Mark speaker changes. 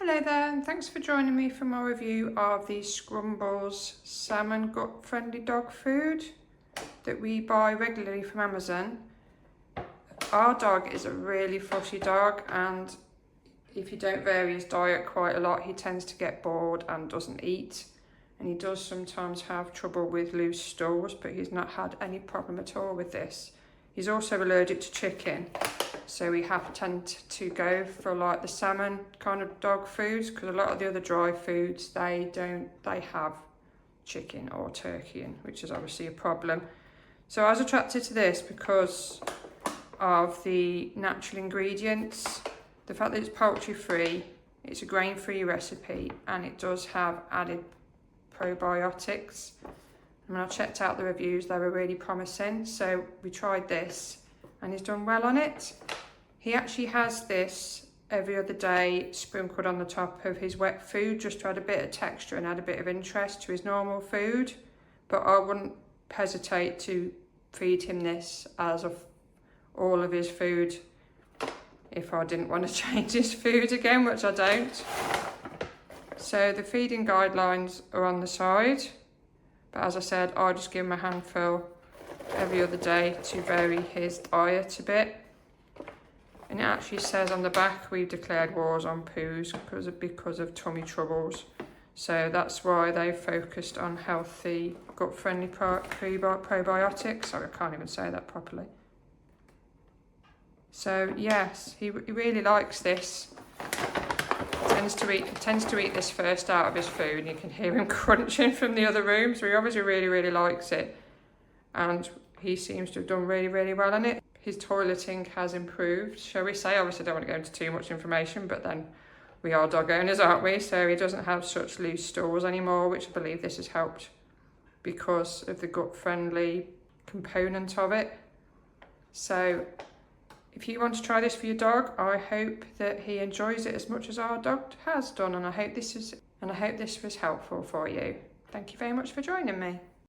Speaker 1: Hello there, and thanks for joining me for my review of the Scrumbles Salmon gut-friendly dog food that we buy regularly from Amazon. Our dog is a really fussy dog, and if you don't vary his diet quite a lot, he tends to get bored and doesn't eat. And he does sometimes have trouble with loose stools, but he's not had any problem at all with this. He's also allergic to chicken, so we have tend to go for like the salmon kind of dog foods, because a lot of the other dry foods, they have chicken or turkey in, which is obviously a problem. So I was attracted to this because of the natural ingredients, the fact that it's poultry free, it's a grain free recipe, and it does have added probiotics. And when I checked out the reviews, they were really promising, so we tried this and he's done well on it. He actually has this every other day sprinkled on the top of his wet food, just to add a bit of texture and add a bit of interest to his normal food. But I wouldn't hesitate to feed him this as of all of his food if I didn't want to change his food again, which I don't. So the feeding guidelines are on the side, but as I said, I just give him a handful every other day to vary his diet a bit. And it actually says on the back, we've declared wars on poos because of tummy troubles. So that's why they focused on healthy, gut-friendly probiotics. Sorry, I can't even say that properly. So yes, he really likes this. Tends to eat this first out of his food, and you can hear him crunching from the other room. So he obviously really likes it, and he seems to have done really well on it. His toileting has improved, shall we say. Obviously, I don't want to go into too much information, but then we are dog owners, aren't we? So he doesn't have such loose stools anymore, which I believe this has helped because of the gut-friendly component of it. So if you want to try this for your dog, I hope that he enjoys it as much as our dog has done, and I hope this was helpful for you. Thank you very much for joining me.